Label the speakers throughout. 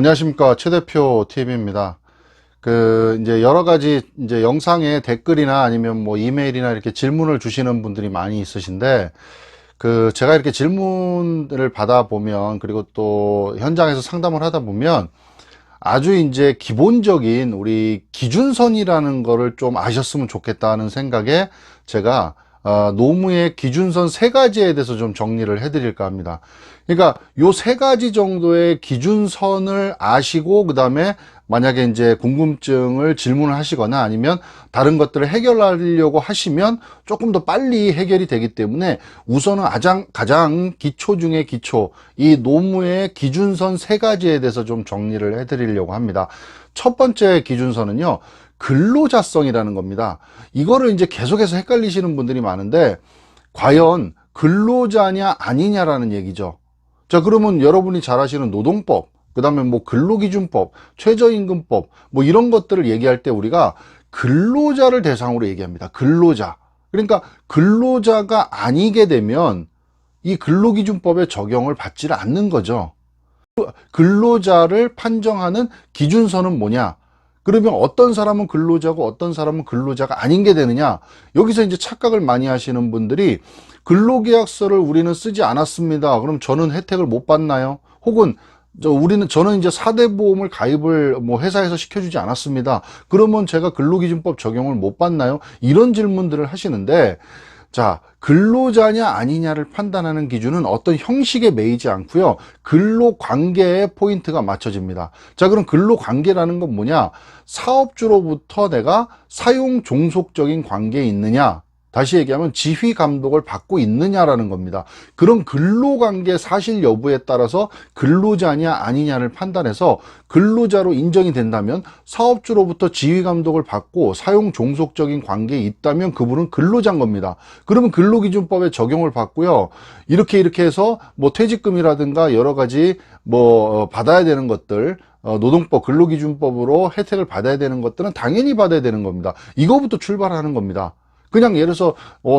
Speaker 1: 안녕하십니까, 최 대표 TV입니다. 이제 여러 가지 이제 영상에 댓글이나 아니면 뭐 이메일이나 이렇게 질문을 주시는 분들이 많이 있으신데, 제가 이렇게 질문을 받아보면, 그리고 또 현장에서 상담을 하다 보면, 아주 이제 기본적인 우리 기준선이라는 거를 좀 아셨으면 좋겠다는 생각에 제가 노무의 기준선 세 가지에 대해서 좀 정리를 해드릴까 합니다. 그러니까 요 세 가지 정도의 기준선을 아시고 그 다음에 만약에 이제 궁금증을 질문을 하시거나 아니면 다른 것들을 해결하려고 하시면 조금 더 빨리 해결이 되기 때문에 우선은 가장 기초 중에 기초, 이 노무의 기준선 세 가지에 대해서 좀 정리를 해드리려고 합니다. 첫 번째 기준선은요, 근로자성이라는 겁니다. 이거를 이제 계속해서 헷갈리시는 분들이 많은데, 과연 근로자냐 아니냐라는 얘기죠. 자, 그러면 여러분이 잘 아시는 노동법, 그 다음에 뭐 근로기준법, 최저임금법, 뭐 이런 것들을 얘기할 때 우리가 근로자를 대상으로 얘기합니다. 근로자. 그러니까 근로자가 아니게 되면 이 근로기준법의 적용을 받지를 않는 거죠. 근로자를 판정하는 기준선은 뭐냐? 그러면 어떤 사람은 근로자고 어떤 사람은 근로자가 아닌 게 되느냐? 여기서 이제 착각을 많이 하시는 분들이 근로계약서를 우리는 쓰지 않았습니다. 그럼 저는 혜택을 못 받나요? 혹은 저는 이제 4대 보험을 가입을 뭐 회사에서 시켜주지 않았습니다. 그러면 제가 근로기준법 적용을 못 받나요? 이런 질문들을 하시는데, 자, 근로자냐 아니냐를 판단하는 기준은 어떤 형식에 매이지 않고요, 근로관계에 포인트가 맞춰집니다. 자, 그럼 근로관계라는 건 뭐냐? 사업주로부터 내가 사용 종속적인 관계에 있느냐, 다시 얘기하면 지휘 감독을 받고 있느냐라는 겁니다. 그런 근로관계 사실 여부에 따라서 근로자냐 아니냐를 판단해서 근로자로 인정이 된다면, 사업주로부터 지휘 감독을 받고 사용 종속적인 관계에 있다면 그분은 근로자인 겁니다. 그러면 근로기준법에 적용을 받고요, 이렇게 해서 뭐 퇴직금이라든가 여러 가지 뭐 받아야 되는 것들, 노동법, 근로기준법으로 혜택을 받아야 되는 것들은 당연히 받아야 되는 겁니다. 이거부터 출발하는 겁니다. 그냥 예를 들어서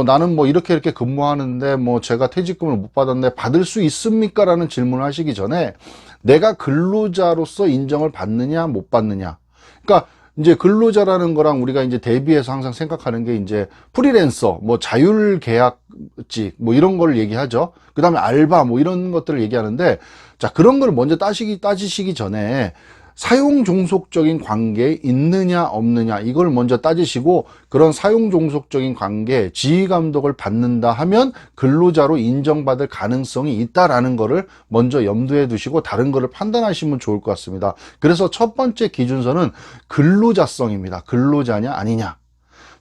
Speaker 1: 나는 뭐 이렇게 근무하는데 뭐 제가 퇴직금을 못 받았는데 받을 수 있습니까? 라는 질문을 하시기 전에 내가 근로자로서 인정을 받느냐 못 받느냐. 그러니까 이제 근로자라는 거랑 우리가 이제 대비해서 항상 생각하는 게 이제 프리랜서, 뭐 자율계약직 뭐 이런 걸 얘기하죠. 그 다음에 알바 뭐 이런 것들을 얘기하는데, 자, 그런 걸 먼저 따지시기 전에 사용 종속적인 관계에 있느냐 없느냐 이걸 먼저 따지시고, 그런 사용 종속적인 관계, 지휘 감독을 받는다 하면 근로자로 인정받을 가능성이 있다라는 거를 먼저 염두에 두시고 다른 거를 판단하시면 좋을 것 같습니다. 그래서 첫 번째 기준선은 근로자성입니다. 근로자냐 아니냐.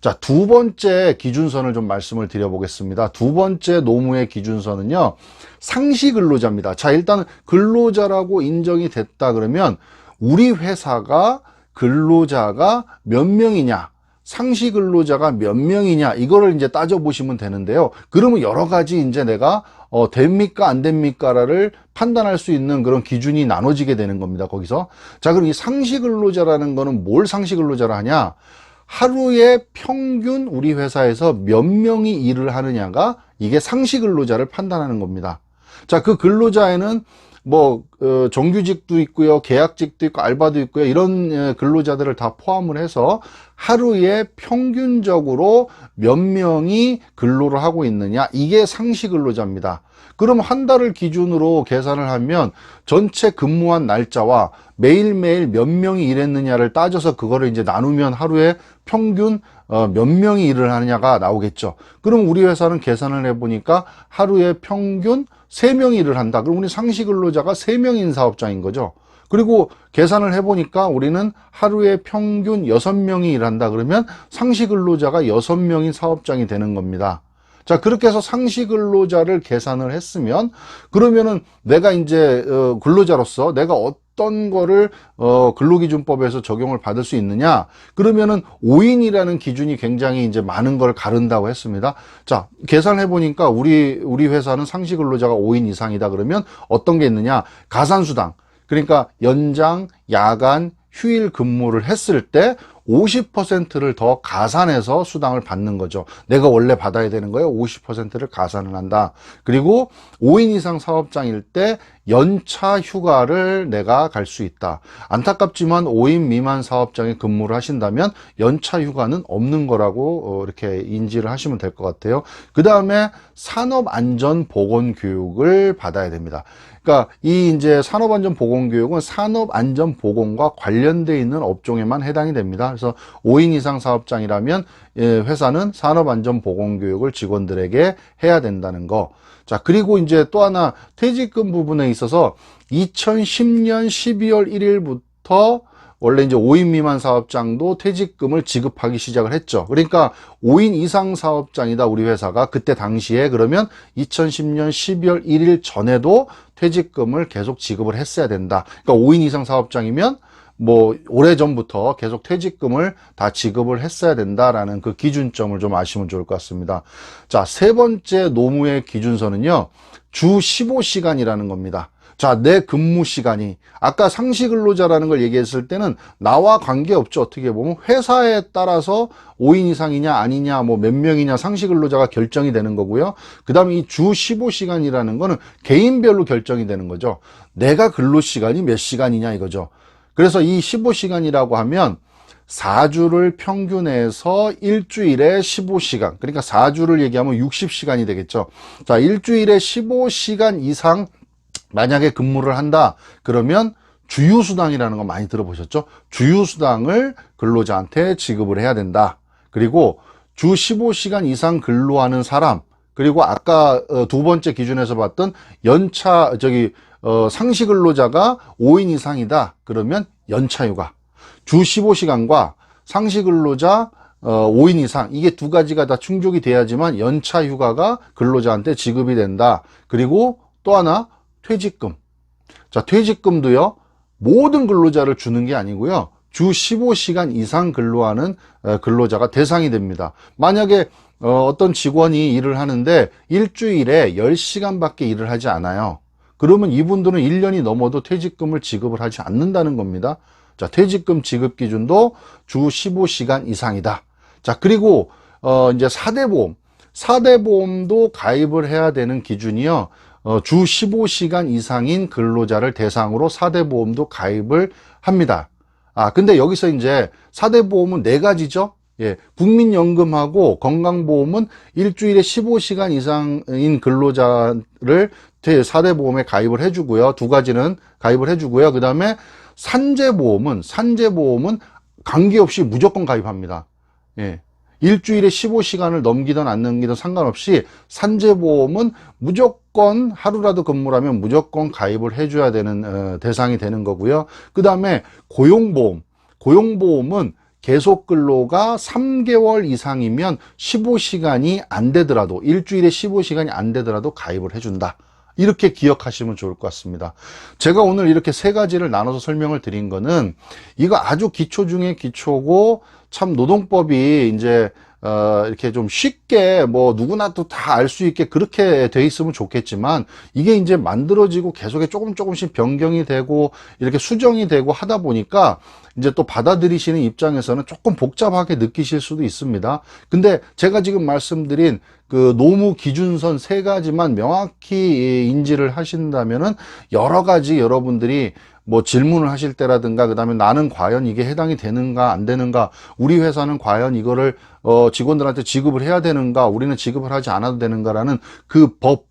Speaker 1: 자, 두 번째 기준선을 좀 말씀을 드려보겠습니다. 두 번째 노무의 기준선은요, 상시 근로자입니다. 자, 일단 근로자라고 인정이 됐다 그러면 우리 회사가 근로자가 몇 명이냐, 상시 근로자가 몇 명이냐, 이거를 이제 따져보시면 되는데요. 그러면 여러 가지 이제 내가 됩니까 안 됩니까를 판단할 수 있는 그런 기준이 나눠지게 되는 겁니다. 거기서. 자, 그럼 이 상시 근로자라는 거는 뭘 상시 근로자라 하냐? 하루에 평균 우리 회사에서 몇 명이 일을 하느냐가 이게 상시 근로자를 판단하는 겁니다. 자, 그 근로자에는 뭐 정규직도 있고요, 계약직도 있고, 알바도 있고요, 이런 근로자들을 다 포함을 해서 하루에 평균적으로 몇 명이 근로를 하고 있느냐, 이게 상시 근로자입니다. 그럼 한 달을 기준으로 계산을 하면 전체 근무한 날짜와 매일매일 몇 명이 일했느냐를 따져서 그거를 이제 나누면 하루에 평균 몇 명이 일을 하느냐가 나오겠죠. 그럼 우리 회사는 계산을 해보니까 하루에 평균 3명이 일을 한다. 그럼 우리 상시 근로자가 3명인 사업장인 거죠. 그리고 계산을 해보니까 우리는 하루에 평균 6명이 일한다. 그러면 상시 근로자가 6명인 사업장이 되는 겁니다. 자, 그렇게 해서 상시 근로자를 계산을 했으면, 그러면은 내가 이제 근로자로서 내가 어떤 거를 근로기준법에서 적용을 받을 수 있느냐? 그러면은 5인이라는 기준이 굉장히 이제 많은 걸 가른다고 했습니다. 자, 계산해 보니까 우리 회사는 상시 근로자가 5인 이상이다. 그러면 어떤 게 있느냐? 가산수당. 그러니까 연장, 야간, 휴일 근무를 했을 때 50%를 더 가산해서 수당을 받는 거죠. 내가 원래 받아야 되는 거에 50%를 가산을 한다. 그리고 5인 이상 사업장일 때 연차 휴가를 내가 갈 수 있다. 안타깝지만 5인 미만 사업장에 근무를 하신다면 연차 휴가는 없는 거라고 이렇게 인지를 하시면 될 것 같아요. 그 다음에 산업안전보건교육을 받아야 됩니다. 그러니까 이 이제 산업안전보건교육은 산업안전보건과 관련되어 있는 업종에만 해당이 됩니다. 그래서 5인 이상 사업장이라면 회사는 산업안전보건교육을 직원들에게 해야 된다는 거. 자, 그리고 이제 또 하나 퇴직금 부분에 있어서 2010년 12월 1일부터 원래 이제 5인 미만 사업장도 퇴직금을 지급하기 시작을 했죠. 그러니까 5인 이상 사업장이다, 우리 회사가. 그때 당시에 그러면 2010년 12월 1일 전에도 퇴직금을 계속 지급을 했어야 된다. 그러니까 5인 이상 사업장이면 뭐 오래전부터 계속 퇴직금을 다 지급을 했어야 된다라는 그 기준점을 좀 아시면 좋을 것 같습니다. 자, 세 번째 노무의 기준서는요, 주 15시간이라는 겁니다. 자, 내 근무 시간이, 아까 상시 근로자라는 걸 얘기했을 때는 나와 관계없죠. 어떻게 보면 회사에 따라서 5인 이상이냐 아니냐, 뭐 몇 명이냐 상시 근로자가 결정이 되는 거고요. 그 다음에 이 주 15시간이라는 거는 개인별로 결정이 되는 거죠. 내가 근로 시간이 몇 시간이냐 이거죠. 그래서 이 15시간이라고 하면 4주를 평균해서 일주일에 15시간, 그러니까 4주를 얘기하면 60시간이 되겠죠. 자, 일주일에 15시간 이상 만약에 근무를 한다 그러면 주휴수당이라는 거 많이 들어보셨죠? 주휴수당을 근로자한테 지급을 해야 된다. 그리고 주 15시간 이상 근로하는 사람, 그리고 아까 두 번째 기준에서 봤던 연차 상시 근로자가 5인 이상이다 그러면 연차휴가, 주 15시간과 상시 근로자 5인 이상, 이게 두 가지가 다 충족이 돼야지만 연차휴가가 근로자한테 지급이 된다. 그리고 또 하나 퇴직금. 자, 퇴직금도요, 모든 근로자를 주는 게 아니고요, 주 15시간 이상 근로하는 근로자가 대상이 됩니다. 만약에 어떤 직원이 일을 하는데 일주일에 10시간밖에 일을 하지 않아요. 그러면 이분들은 1년이 넘어도 퇴직금을 지급을 하지 않는다는 겁니다. 자, 퇴직금 지급 기준도 주 15시간 이상이다. 자, 그리고 이제 4대 보험. 4대보험도 가입을 해야 되는 기준이요, 주 15시간 이상인 근로자를 대상으로 4대보험도 가입을 합니다. 아, 근데 여기서 이제 4대보험은 네 가지죠. 예, 국민연금하고 건강보험은 일주일에 15시간 이상인 근로자를 4대보험에 가입을 해주고요. 두 가지는 가입을 해주고요. 그 다음에 산재보험은 관계없이 무조건 가입합니다. 예. 일주일에 15시간을 넘기든 안 넘기든 상관없이 산재보험은 무조건 하루라도 근무를 하면 무조건 가입을 해줘야 되는 대상이 되는 거고요. 그 다음에 고용보험은 계속 근로가 3개월 이상이면 15시간이 안 되더라도, 일주일에 15시간이 안 되더라도 가입을 해준다. 이렇게 기억하시면 좋을 것 같습니다. 제가 오늘 이렇게 세 가지를 나눠서 설명을 드린 거는 이거 아주 기초 중에 기초고, 참 노동법이 이제 이렇게 좀 쉽게 뭐 누구나 또 다 알 수 있게 그렇게 돼 있으면 좋겠지만, 이게 이제 만들어지고 계속해 조금씩 변경이 되고 이렇게 수정이 되고 하다 보니까 이제 또 받아들이시는 입장에서는 조금 복잡하게 느끼실 수도 있습니다. 근데 제가 지금 말씀드린 그 노무 기준선 세 가지만 명확히 인지를 하신다면은 여러 가지 여러분들이 뭐 질문을 하실 때라든가, 그 다음에 나는 과연 이게 해당이 되는가 안 되는가, 우리 회사는 과연 이거를 직원들한테 지급을 해야 되는가, 우리는 지급을 하지 않아도 되는가라는 그 법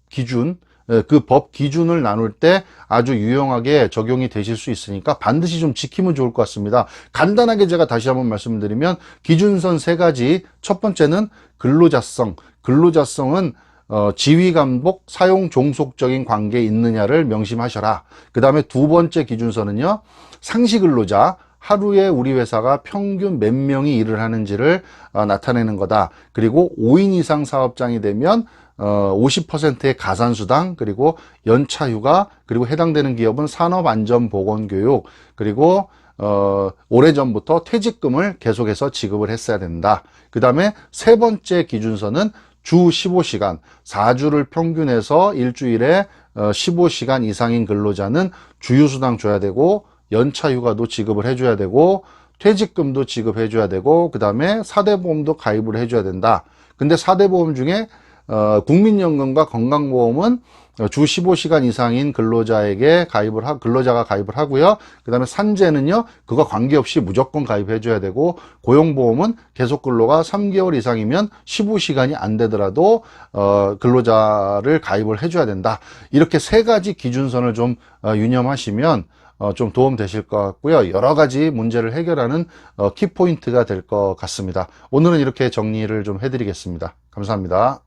Speaker 1: 기준을 나눌 때 아주 유용하게 적용이 되실 수 있으니까 반드시 좀 지키면 좋을 것 같습니다. 간단하게 제가 다시 한번 말씀드리면, 기준선 세 가지, 첫 번째는 근로자성은 지휘감독 사용 종속적인 관계에 있느냐를 명심하셔라. 그 다음에 두 번째 기준서는요, 상시근로자, 하루에 우리 회사가 평균 몇 명이 일을 하는지를 나타내는 거다. 그리고 5인 이상 사업장이 되면 50%의 가산수당, 그리고 연차휴가, 그리고 해당되는 기업은 산업안전보건교육, 그리고 오래전부터 퇴직금을 계속해서 지급을 했어야 된다. 그 다음에 세 번째 기준서는 주 15시간, 4주를 평균해서 일주일에 15시간 이상인 근로자는 주휴수당 줘야 되고, 연차휴가도 지급을 해줘야 되고, 퇴직금도 지급해 줘야 되고, 그 다음에 4대 보험도 가입을 해 줘야 된다. 근데 4대 보험 중에 국민연금과 건강보험은 주 15시간 이상인 근로자에게 근로자가 가입을 하고요. 그 다음에 산재는요, 그거 관계없이 무조건 가입해 줘야 되고, 고용보험은 계속 근로가 3개월 이상이면 15시간이 안 되더라도 근로자를 가입을 해 줘야 된다. 이렇게 세 가지 기준선을 좀 유념하시면 좀 도움 되실 것 같고요. 여러 가지 문제를 해결하는 키포인트가 될 것 같습니다. 오늘은 이렇게 정리를 좀 해드리겠습니다. 감사합니다.